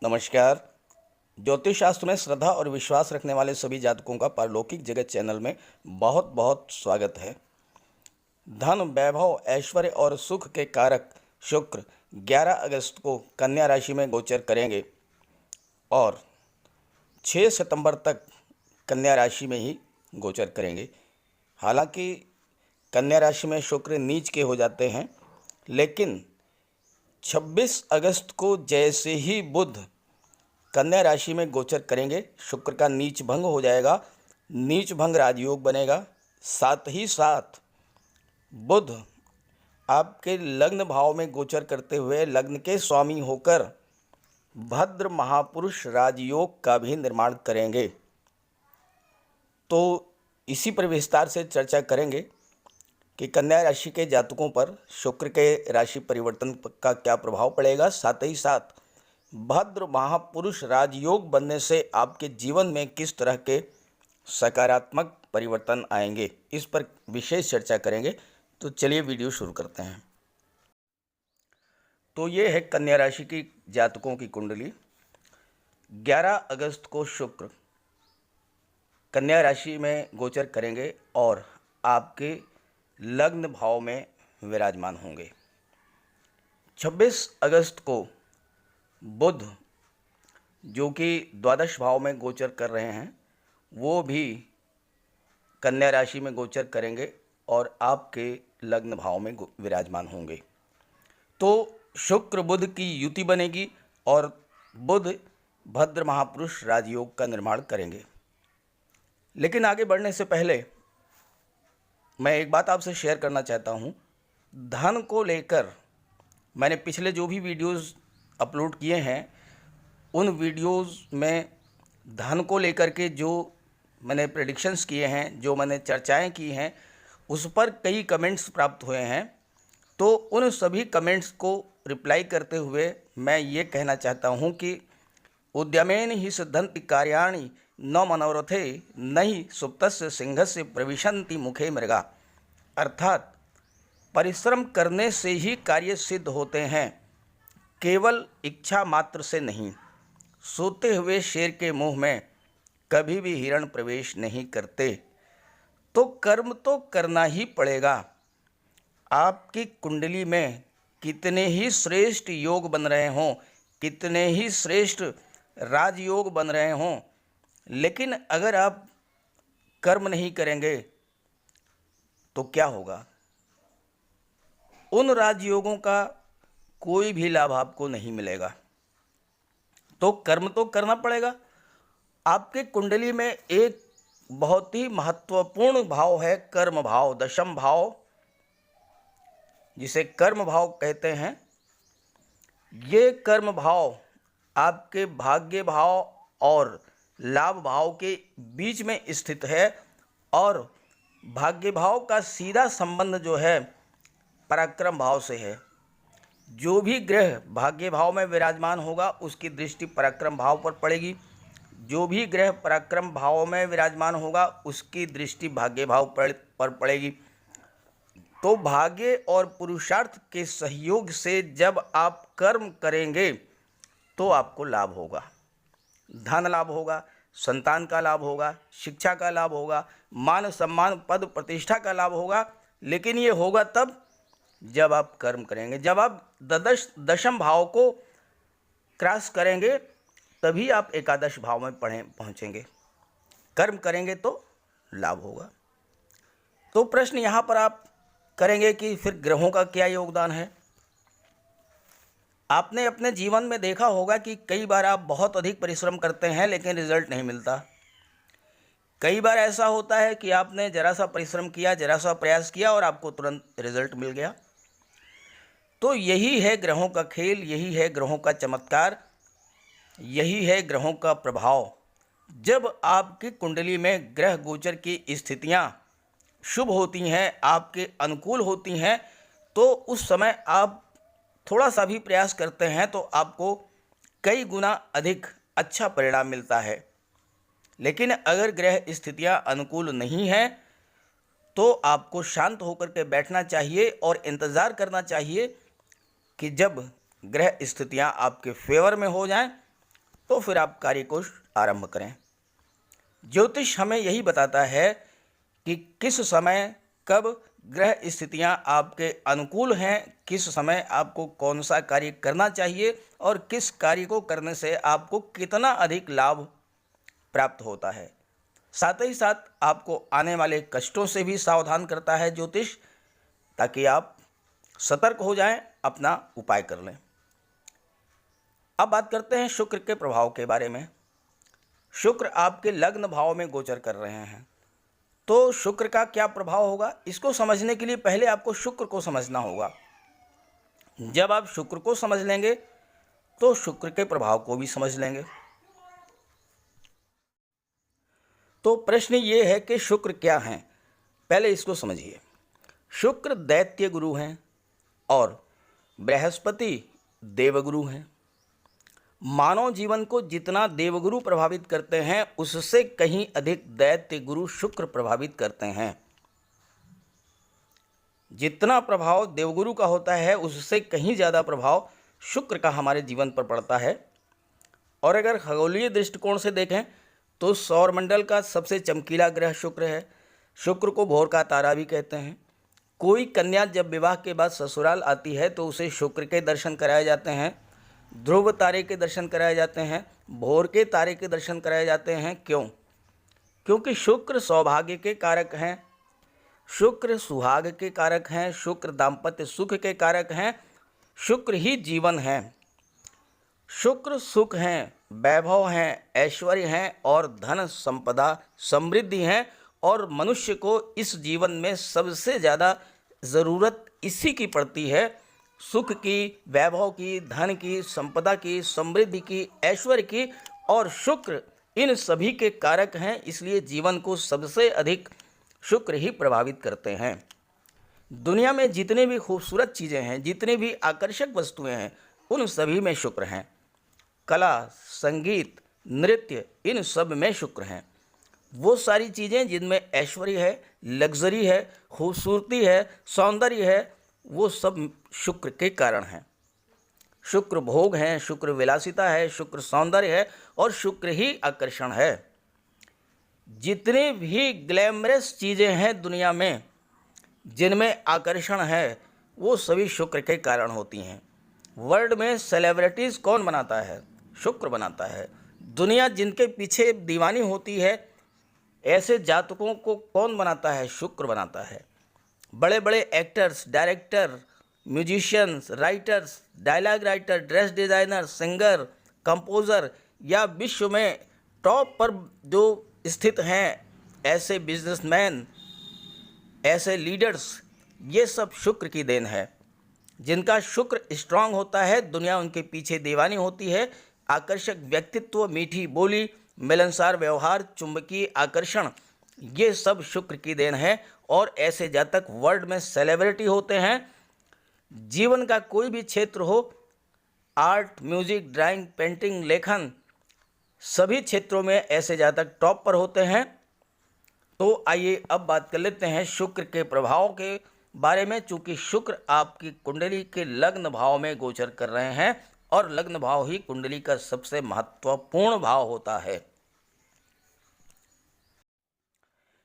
नमस्कार। ज्योतिष शास्त्र में श्रद्धा और विश्वास रखने वाले सभी जातकों का पारलौकिक जगत चैनल में बहुत बहुत स्वागत है। धन, वैभव, ऐश्वर्य और सुख के कारक शुक्र 11 अगस्त को कन्या राशि में गोचर करेंगे और 6 सितंबर तक कन्या राशि में ही गोचर करेंगे। हालांकि कन्या राशि में शुक्र नीच के हो जाते हैं, लेकिन 26 अगस्त को जैसे ही बुध कन्या राशि में गोचर करेंगे, शुक्र का नीच भंग हो जाएगा, नीच भंग राजयोग बनेगा। साथ ही साथ बुध आपके लग्न भाव में गोचर करते हुए लग्न के स्वामी होकर भद्र महापुरुष राजयोग का भी निर्माण करेंगे। तो इसी पर विस्तार से चर्चा करेंगे कि कन्या राशि के जातकों पर शुक्र के राशि परिवर्तन का क्या प्रभाव पड़ेगा। साथ ही साथ भद्र महापुरुष राजयोग बनने से आपके जीवन में किस तरह के सकारात्मक परिवर्तन आएंगे, इस पर विशेष चर्चा करेंगे। तो चलिए वीडियो शुरू करते हैं। तो ये है कन्या राशि की जातकों की कुंडली। 11 अगस्त को शुक्र कन्या राशि में गोचर करेंगे और आपके लग्न भाव में विराजमान होंगे। 26 अगस्त को बुध जो कि द्वादश भाव में गोचर कर रहे हैं, वो भी कन्या राशि में गोचर करेंगे और आपके लग्न भाव में विराजमान होंगे। तो शुक्र बुध की युति बनेगी और बुध भद्र महापुरुष राजयोग का निर्माण करेंगे। लेकिन आगे बढ़ने से पहले मैं एक बात आपसे शेयर करना चाहता हूँ। धन को लेकर मैंने पिछले जो भी वीडियोस अपलोड किए हैं, उन वीडियोस में धन को लेकर के जो मैंने प्रेडिक्शंस किए हैं, जो मैंने चर्चाएं की हैं, उस पर कई कमेंट्स प्राप्त हुए हैं। तो उन सभी कमेंट्स को रिप्लाई करते हुए मैं ये कहना चाहता हूँ कि उद्यमेन ही सिद्धन्ति कार्याणि न मनोरथे नहि सुप्तस्य सिंहस्य प्रविशन्ति मुखे मृगा। अर्थात परिश्रम करने से ही कार्य सिद्ध होते हैं, केवल इच्छा मात्र से नहीं। सोते हुए शेर के मुंह में कभी भी हिरण प्रवेश नहीं करते। तो कर्म तो करना ही पड़ेगा। आपकी कुंडली में कितने ही श्रेष्ठ योग बन रहे हों, कितने ही श्रेष्ठ राजयोग बन रहे हों, लेकिन अगर आप कर्म नहीं करेंगे तो क्या होगा? उन राजयोगों का कोई भी लाभ आपको नहीं मिलेगा। तो कर्म तो करना पड़ेगा। आपके कुंडली में एक बहुत ही महत्वपूर्ण भाव है कर्म भाव, दशम भाव, जिसे कर्म भाव कहते हैं। ये कर्म भाव आपके भाग्य भाव और लाभ भाव के बीच में स्थित है और भाग्य भाव का सीधा संबंध जो है पराक्रम भाव से है। जो भी ग्रह भाग्य भाव में विराजमान होगा उसकी दृष्टि पराक्रम भाव पर पड़ेगी। जो भी ग्रह पराक्रम भाव में विराजमान होगा उसकी दृष्टि भाग्य भाव पर पड़ेगी। तो भाग्य और पुरुषार्थ के सहयोग से जब आप कर्म करेंगे तो आपको लाभ होगा। धन लाभ होगा, संतान का लाभ होगा, शिक्षा का लाभ होगा, मान सम्मान पद प्रतिष्ठा का लाभ होगा। लेकिन ये होगा तब जब आप कर्म करेंगे। जब आप दशम भाव को क्रॉस करेंगे तभी आप एकादश भाव में पहुंचेंगे। कर्म करेंगे तो लाभ होगा। तो प्रश्न यहाँ पर आप करेंगे कि फिर ग्रहों का क्या योगदान है। आपने अपने जीवन में देखा होगा कि कई बार आप बहुत अधिक परिश्रम करते हैं लेकिन रिजल्ट नहीं मिलता। कई बार ऐसा होता है कि आपने जरा सा परिश्रम किया, जरा सा प्रयास किया और आपको तुरंत रिजल्ट मिल गया। तो यही है ग्रहों का खेल, यही है ग्रहों का चमत्कार, यही है ग्रहों का प्रभाव। जब आपकी कुंडली में ग्रह गोचर की स्थितियां शुभ होती हैं, आपके अनुकूल होती हैं, तो उस समय आप थोड़ा सा भी प्रयास करते हैं तो आपको कई गुना अधिक अच्छा परिणाम मिलता है। लेकिन अगर ग्रह स्थितियां अनुकूल नहीं हैं तो आपको शांत होकर के बैठना चाहिए और इंतज़ार करना चाहिए कि जब ग्रह स्थितियां आपके फेवर में हो जाएं तो फिर आप कार्य को आरंभ करें। ज्योतिष हमें यही बताता है कि किस समय कब ग्रह स्थितियां आपके अनुकूल हैं, किस समय आपको कौन सा कार्य करना चाहिए और किस कार्य को करने से आपको कितना अधिक लाभ प्राप्त होता है। साथ ही साथ आपको आने वाले कष्टों से भी सावधान करता है ज्योतिष, ताकि आप सतर्क हो जाएं, अपना उपाय कर लें। अब बात करते हैं शुक्र के प्रभाव के बारे में। शुक्र आपके लग्न भाव में गोचर कर रहे हैं, तो शुक्र का क्या प्रभाव होगा, इसको समझने के लिए पहले आपको शुक्र को समझना होगा। जब आप शुक्र को समझ लेंगे तो शुक्र के प्रभाव को भी समझ लेंगे। तो प्रश्न ये है कि शुक्र क्या हैं, पहले इसको समझिए। शुक्र दैत्य गुरु हैं और बृहस्पति देवगुरु हैं। मानव जीवन को जितना देवगुरु प्रभावित करते हैं, उससे कहीं अधिक दैत्य गुरु शुक्र प्रभावित करते हैं। जितना प्रभाव देवगुरु का होता है, उससे कहीं ज़्यादा प्रभाव शुक्र का हमारे जीवन पर पड़ता है। और अगर खगोलीय दृष्टिकोण से देखें तो सौरमंडल का सबसे चमकीला ग्रह शुक्र है। शुक्र को भोर का तारा भी कहते हैं। कोई कन्या जब विवाह के बाद ससुराल आती है तो उसे शुक्र के दर्शन कराए जाते हैं, ध्रुव तारे के दर्शन कराए जाते हैं, भोर के तारे के दर्शन कराए जाते हैं। क्यों? क्योंकि शुक्र सौभाग्य के कारक हैं, शुक्र सुहाग के कारक हैं, शुक्र दाम्पत्य सुख के कारक हैं, शुक्र ही जीवन है। शुक्र सुख हैं, वैभव हैं, ऐश्वर्य हैं और धन संपदा समृद्धि हैं। और मनुष्य को इस जीवन में सबसे ज़्यादा ज़रूरत इसी की पड़ती है, सुख की, वैभव की, धन की, संपदा की, समृद्धि की, ऐश्वर्य की। और शुक्र इन सभी के कारक हैं, इसलिए जीवन को सबसे अधिक शुक्र ही प्रभावित करते हैं। दुनिया में जितने भी खूबसूरत चीज़ें हैं, जितने भी आकर्षक वस्तुएं हैं, उन सभी में शुक्र हैं। कला, संगीत, नृत्य, इन सब में शुक्र हैं। वो सारी चीज़ें जिनमें ऐश्वर्य है, लग्जरी है, खूबसूरती है, सौंदर्य है, वो सब शुक्र के कारण हैं। शुक्र भोग हैं, शुक्र विलासिता है, शुक्र सौंदर्य है और शुक्र ही आकर्षण है। जितने भी ग्लैमरस चीज़ें हैं दुनिया में जिनमें आकर्षण है, वो सभी शुक्र के कारण होती हैं। वर्ल्ड में सेलिब्रिटीज़ कौन बनाता है? शुक्र बनाता है। दुनिया जिनके पीछे दीवानी होती है, ऐसे जातकों को कौन बनाता है? शुक्र बनाता है। बड़े बड़े actors, director, musicians, writers, dialogue writer, dress designer, singer, composer या विश्व में टॉप पर जो स्थित हैं, ऐसे बिजनेसमैन, ऐसे लीडर्स, ये सब शुक्र की देन है। जिनका शुक्र स्ट्रांग होता है, दुनिया उनके पीछे दीवानी होती है। आकर्षक व्यक्तित्व, मीठी बोली, मिलनसार व्यवहार, चुंबकीय आकर्षण, ये सब शुक्र की देन है। और ऐसे जातक वर्ल्ड में सेलिब्रिटी होते हैं। जीवन का कोई भी क्षेत्र हो, आर्ट, म्यूजिक, ड्राइंग, पेंटिंग, लेखन, सभी क्षेत्रों में ऐसे जातक टॉप पर होते हैं। तो आइए अब बात कर लेते हैं शुक्र के प्रभाव के बारे में। चूँकि शुक्र आपकी कुंडली के लग्न भाव में गोचर कर रहे हैं और लग्न भाव ही कुंडली का सबसे महत्वपूर्ण भाव होता है।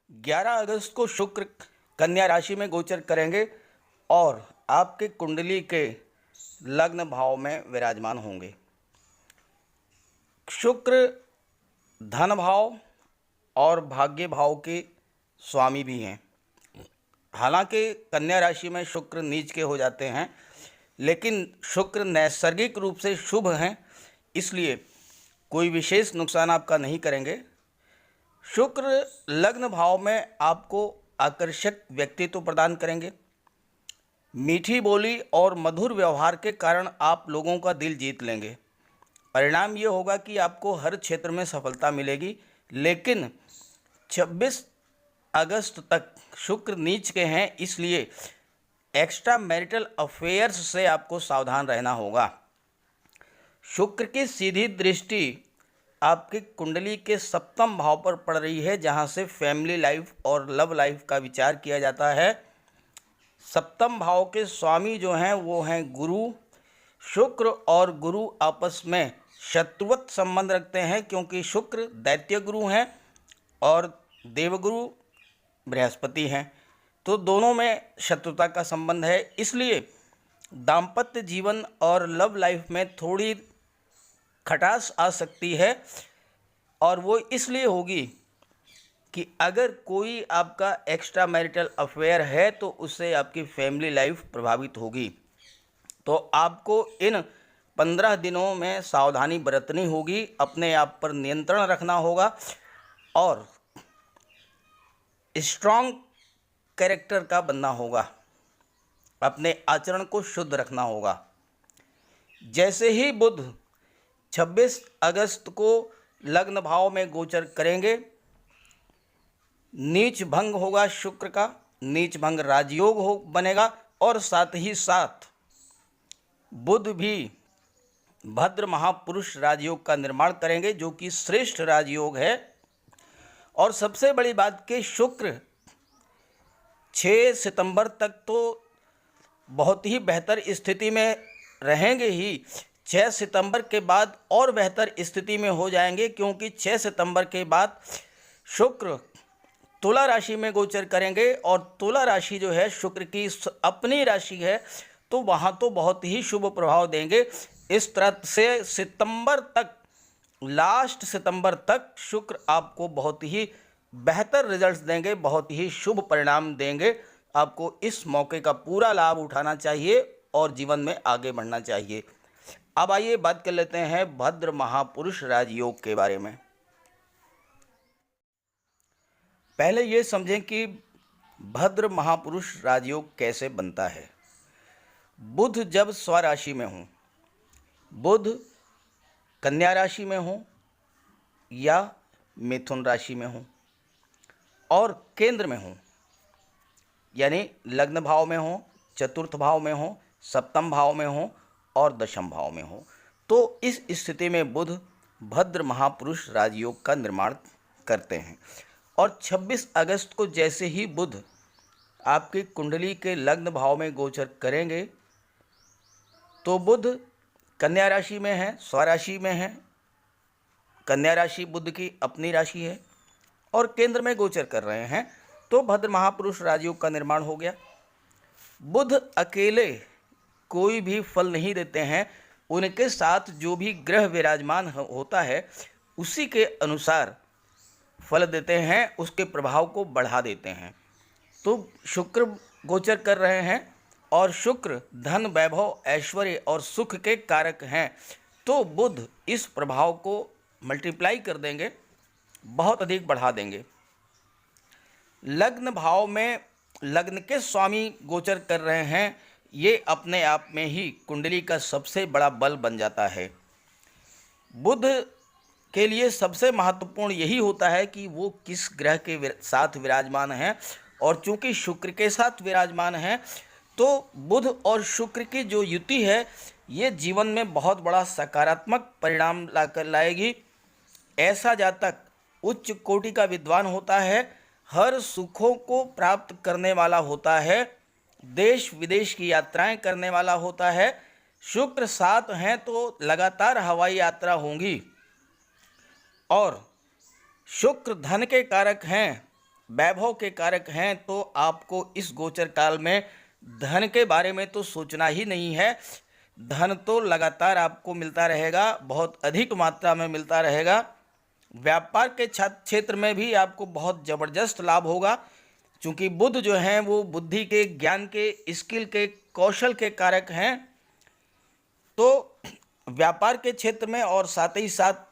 11 अगस्त को शुक्र कन्या राशि में गोचर करेंगे और आपके कुंडली के लग्न भाव में विराजमान होंगे। शुक्र धन भाव और भाग्य भाव के स्वामी भी हैं। हालांकि कन्या राशि में शुक्र नीच के हो जाते हैं, लेकिन शुक्र नैसर्गिक रूप से शुभ हैं, इसलिए कोई विशेष नुकसान आपका नहीं करेंगे। शुक्र लग्न भाव में आपको आकर्षक व्यक्तित्व प्रदान करेंगे। मीठी बोली और मधुर व्यवहार के कारण आप लोगों का दिल जीत लेंगे। परिणाम ये होगा कि आपको हर क्षेत्र में सफलता मिलेगी। लेकिन 26 अगस्त तक शुक्र नीच के हैं, इसलिए एक्स्ट्रा मैरिटल अफेयर्स से आपको सावधान रहना होगा। शुक्र की सीधी दृष्टि आपकी कुंडली के सप्तम भाव पर पड़ रही है, जहां से फैमिली लाइफ और लव लाइफ का विचार किया जाता है। सप्तम भाव के स्वामी जो हैं वो हैं गुरु, शुक्र और गुरु आपस में शत्रुवत संबंध रखते हैं, क्योंकि शुक्र दैत्य गुरु हैं और देवगुरु बृहस्पति हैं, तो दोनों में शत्रुता का संबंध है। इसलिए दाम्पत्य जीवन और लव लाइफ में थोड़ी खटास आ सकती है, और वो इसलिए होगी कि अगर कोई आपका एक्स्ट्रा मैरिटल अफेयर है तो उससे आपकी फैमिली लाइफ प्रभावित होगी। तो आपको इन 15 दिनों में सावधानी बरतनी होगी, अपने आप पर नियंत्रण रखना होगा और स्ट्रॉन्ग कैरेक्टर का बनना होगा, अपने आचरण को शुद्ध रखना होगा। जैसे ही बुध 26 अगस्त को लग्न भाव में गोचर करेंगे, नीच भंग होगा शुक्र का, नीच भंग राजयोग हो बनेगा, और साथ ही साथ बुध भी भद्र महापुरुष राजयोग का निर्माण करेंगे, जो कि श्रेष्ठ राजयोग है। और सबसे बड़ी बात कि शुक्र 6 सितंबर तक तो बहुत ही बेहतर स्थिति में रहेंगे ही, 6 सितंबर के बाद और बेहतर स्थिति में हो जाएंगे, क्योंकि 6 सितंबर के बाद शुक्र तुला राशि में गोचर करेंगे, और तुला राशि जो है शुक्र की अपनी राशि है, तो वहाँ तो बहुत ही शुभ प्रभाव देंगे। इस तरह से सितंबर तक, लास्ट सितंबर तक शुक्र आपको बहुत ही बेहतर रिजल्ट्स देंगे, बहुत ही शुभ परिणाम देंगे। आपको इस मौके का पूरा लाभ उठाना चाहिए और जीवन में आगे बढ़ना चाहिए। अब आइए बात कर लेते हैं भद्र महापुरुष राजयोग के बारे में। पहले ये समझें कि भद्र महापुरुष राजयोग कैसे बनता है। बुध जब स्वराशि में हो, बुध कन्या राशि में हो या मिथुन राशि में हो और केंद्र में हो, यानी लग्न भाव में हो, चतुर्थ भाव में हो, सप्तम भाव में हो और दशम भाव में हो, तो इस स्थिति में बुध भद्र महापुरुष राजयोग का निर्माण करते हैं। और 26 अगस्त को जैसे ही बुध आपकी कुंडली के लग्न भाव में गोचर करेंगे, तो बुध कन्या राशि में है, स्वराशि में है, कन्या राशि बुध की अपनी राशि है और केंद्र में गोचर कर रहे हैं, तो भद्र महापुरुष राजयोग का निर्माण हो गया। बुध अकेले कोई भी फल नहीं देते हैं, उनके साथ जो भी ग्रह विराजमान होता है उसी के अनुसार फल देते हैं, उसके प्रभाव को बढ़ा देते हैं। तो शुक्र गोचर कर रहे हैं और शुक्र धन, वैभव, ऐश्वर्य और सुख के कारक हैं, तो बुध इस प्रभाव को मल्टीप्लाई कर देंगे, बहुत अधिक बढ़ा देंगे। लग्न भाव में लग्न के स्वामी गोचर कर रहे हैं, ये अपने आप में ही कुंडली का सबसे बड़ा बल बन जाता है। बुध के लिए सबसे महत्वपूर्ण यही होता है कि वो किस ग्रह के साथ विराजमान हैं, और चूंकि शुक्र के साथ विराजमान हैं, तो बुध और शुक्र की जो युति है ये जीवन में बहुत बड़ा सकारात्मक परिणाम लाकर लाएगी। ऐसा जातक उच्च कोटि का विद्वान होता है, हर सुखों को प्राप्त करने वाला होता है, देश विदेश की यात्राएं करने वाला होता है। शुक्र साथ हैं तो लगातार हवाई यात्रा होंगी, और शुक्र धन के कारक हैं, वैभव के कारक हैं, तो आपको इस गोचर काल में धन के बारे में तो सोचना ही नहीं है। धन तो लगातार आपको मिलता रहेगा, बहुत अधिक मात्रा में मिलता रहेगा। व्यापार के क्षेत्र में भी आपको बहुत ज़बरदस्त लाभ होगा, क्योंकि बुध जो हैं वो बुद्धि के, ज्ञान के, स्किल के, कौशल के कारक हैं। तो व्यापार के क्षेत्र में और साथ ही साथ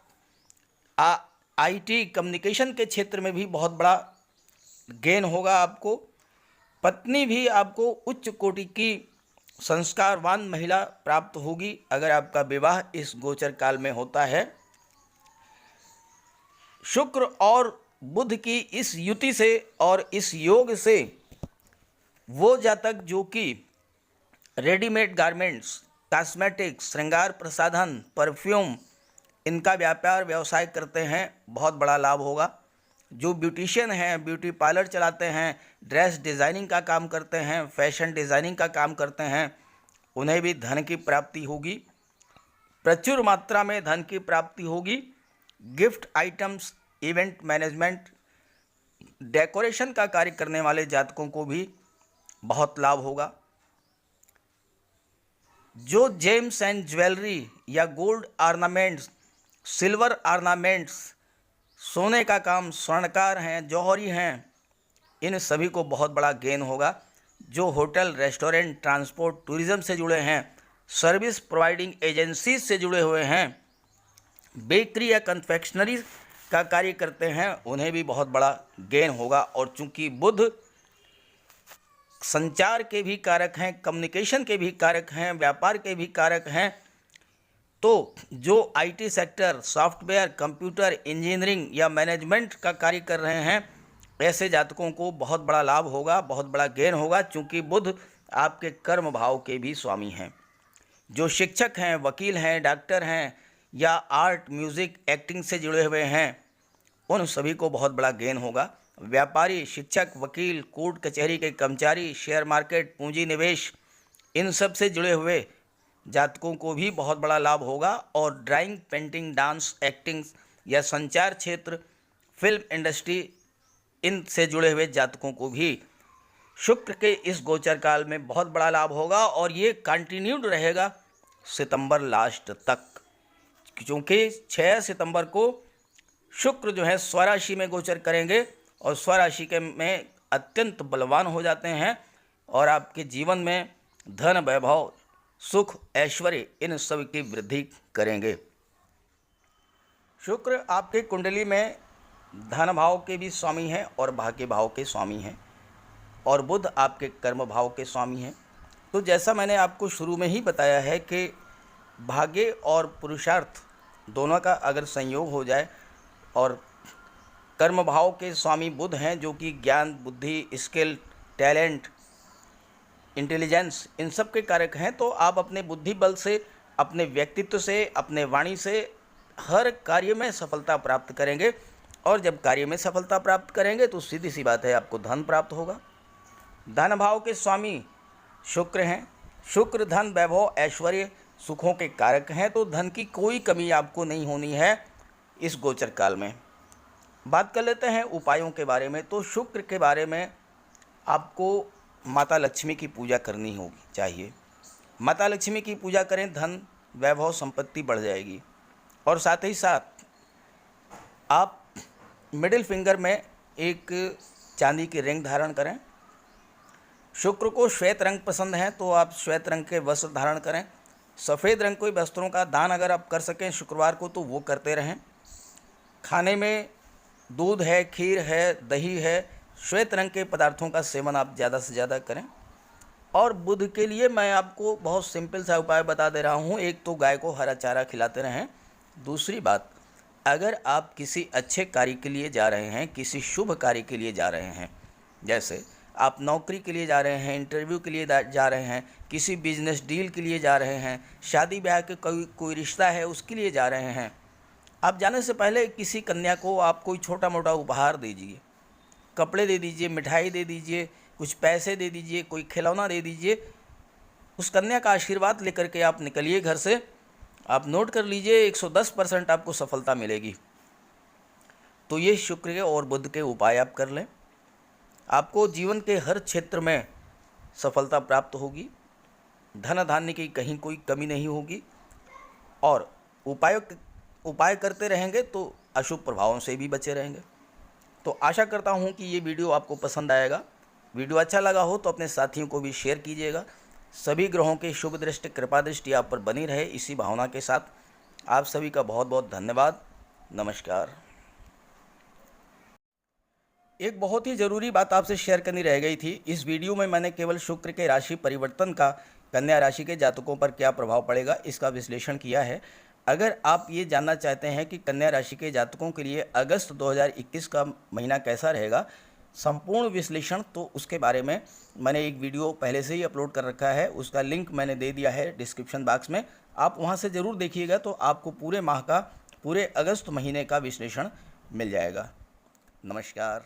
आईटी कम्युनिकेशन के क्षेत्र में भी बहुत बड़ा गेन होगा आपको। पत्नी भी आपको उच्च कोटि की संस्कारवान महिला प्राप्त होगी अगर आपका विवाह इस गोचर काल में होता है। शुक्र और बुध की इस युति से और इस योग से वो जातक जो कि रेडीमेड गारमेंट्स, कॉस्मेटिक्स, श्रृंगार प्रसाधन, परफ्यूम, इनका व्यापार व्यवसाय करते हैं, बहुत बड़ा लाभ होगा। जो ब्यूटिशियन हैं, ब्यूटी पार्लर चलाते हैं, ड्रेस डिज़ाइनिंग का काम करते हैं, फैशन डिज़ाइनिंग का काम करते हैं, उन्हें भी धन की प्राप्ति होगी, प्रचुर मात्रा में धन की प्राप्ति होगी। Gift items, event management, decoration का कार्य करने वाले जातकों को भी बहुत लाभ होगा। जो जेम्स एंड ज्वेलरी या गोल्ड ऑर्नामेंट्स, सिल्वर ऑर्नामेंट्स, सोने का काम, स्वर्णकार हैं, जौहरी हैं, इन सभी को बहुत बड़ा गेन होगा। जो होटल, रेस्टोरेंट, ट्रांसपोर्ट, टूरिज्म से जुड़े हैं, सर्विस प्रोवाइडिंग एजेंसी से जुड़े हुए हैं, बेकरी या कन्फेक्शनरी का कार्य करते हैं, उन्हें भी बहुत बड़ा गेन होगा। और चूंकि बुध संचार के भी कारक हैं, कम्युनिकेशन के भी कारक हैं, व्यापार के भी कारक हैं, तो जो IT sector, software, computer, engineering या मैनेजमेंट का कार्य कर रहे हैं, ऐसे जातकों को बहुत बड़ा लाभ होगा, बहुत बड़ा गेन होगा, चूंकि बुध आपके कर्म भाव के भी स्वामी हैं। जो शिक्षक हैं, वकील हैं, डॉक्टर हैं या आर्ट, म्यूज़िक, एक्टिंग से जुड़े हुए हैं, उन सभी को बहुत बड़ा गेन होगा। व्यापारी, शिक्षक, वकील, कोर्ट कचहरी के कर्मचारी, शेयर मार्केट, पूंजी निवेश, इन सब से जुड़े हुए जातकों को भी बहुत बड़ा लाभ होगा। और ड्राइंग, पेंटिंग, डांस, एक्टिंग या संचार क्षेत्र, फिल्म इंडस्ट्री, इन से जुड़े हुए जातकों को भी शुक्र के इस गोचर काल में बहुत बड़ा लाभ होगा। और ये कंटिन्यूड रहेगा सितंबर लास्ट तक, क्योंकि 6 सितंबर को शुक्र जो है स्वराशि में गोचर करेंगे और स्वराशि के में अत्यंत बलवान हो जाते हैं और आपके जीवन में धन, वैभव, सुख, ऐश्वर्य, इन सब की वृद्धि करेंगे। शुक्र आपके कुंडली में धन भाव के भी स्वामी हैं और भाग्य भाव के स्वामी हैं, और बुध आपके कर्म भाव के स्वामी हैं। तो जैसा मैंने आपको शुरू में ही बताया है कि भाग्य और पुरुषार्थ दोनों का अगर संयोग हो जाए, और कर्म भाव के स्वामी बुध हैं जो कि ज्ञान, बुद्धि, स्किल, टैलेंट, इंटेलिजेंस, इन सब के कारक हैं, तो आप अपने बुद्धि बल से, अपने व्यक्तित्व से, अपने वाणी से हर कार्य में सफलता प्राप्त करेंगे। और जब कार्य में सफलता प्राप्त करेंगे तो सीधी सी बात है, आपको धन प्राप्त होगा। धन भाव के स्वामी शुक्र हैं। शुक्र धन, वैभव, ऐश्वर्य, सुखों के कारक हैं, तो धन की कोई कमी आपको नहीं होनी है इस गोचर काल में। बात कर लेते हैं उपायों के बारे में। तो शुक्र के बारे में आपको माता लक्ष्मी की पूजा करनी होगी, चाहिए। माता लक्ष्मी की पूजा करें, धन, वैभव, संपत्ति बढ़ जाएगी। और साथ ही साथ आप मिडिल फिंगर में एक चांदी की रिंग धारण करें। शुक्र को श्वेत रंग पसंद है तो आप श्वेत रंग के वस्त्र धारण करें। सफ़ेद रंग के वस्त्रों का दान अगर आप कर सकें शुक्रवार को तो वो करते रहें। खाने में दूध है, खीर है, दही है, श्वेत रंग के पदार्थों का सेवन आप ज़्यादा से ज़्यादा करें। और बुध के लिए मैं आपको बहुत सिंपल सा उपाय बता दे रहा हूँ। एक तो गाय को हरा चारा खिलाते रहें। दूसरी बात, अगर आप किसी अच्छे कार्य के लिए जा रहे हैं, किसी शुभ कार्य के लिए जा रहे हैं, जैसे आप नौकरी के लिए जा रहे हैं, इंटरव्यू के लिए जा रहे हैं, किसी बिजनेस डील के लिए जा रहे हैं, शादी ब्याह के कोई रिश्ता है उसके लिए जा रहे हैं, आप जाने से पहले किसी कन्या को आप कोई छोटा मोटा उपहार दीजिए। कपड़े दे दीजिए, मिठाई दे दीजिए, कुछ पैसे दे दीजिए, कोई खिलौना दे दीजिए। उस कन्या का आशीर्वाद लेकर के आप निकलिए घर से। आप नोट कर लीजिए, 110% आपको सफलता मिलेगी। तो ये शुक्र के और बुध के उपाय आप कर लें, आपको जीवन के हर क्षेत्र में सफलता प्राप्त होगी। धन धान्य की कहीं कोई कमी नहीं होगी। और उपाय करते रहेंगे तो अशुभ प्रभावों से भी बचे रहेंगे। तो आशा करता हूँ कि ये वीडियो आपको पसंद आएगा। वीडियो अच्छा लगा हो तो अपने साथियों को भी शेयर कीजिएगा। सभी ग्रहों की शुभ दृष्टि, कृपा दृष्टि आप पर बनी रहे, इसी भावना के साथ आप सभी का बहुत बहुत धन्यवाद। नमस्कार। एक बहुत ही ज़रूरी बात आपसे शेयर करनी रह गई थी। इस वीडियो में मैंने केवल शुक्र के राशि परिवर्तन का कन्या राशि के जातकों पर क्या प्रभाव पड़ेगा इसका विश्लेषण किया है। अगर आप ये जानना चाहते हैं कि कन्या राशि के जातकों के लिए अगस्त 2021 का महीना कैसा रहेगा, संपूर्ण विश्लेषण, तो उसके बारे में मैंने एक वीडियो पहले से ही अपलोड कर रखा है। उसका लिंक मैंने दे दिया है डिस्क्रिप्शन बॉक्स में, आप वहां से ज़रूर देखिएगा। तो आपको पूरे माह का, पूरे अगस्त महीने का विश्लेषण मिल जाएगा। नमस्कार।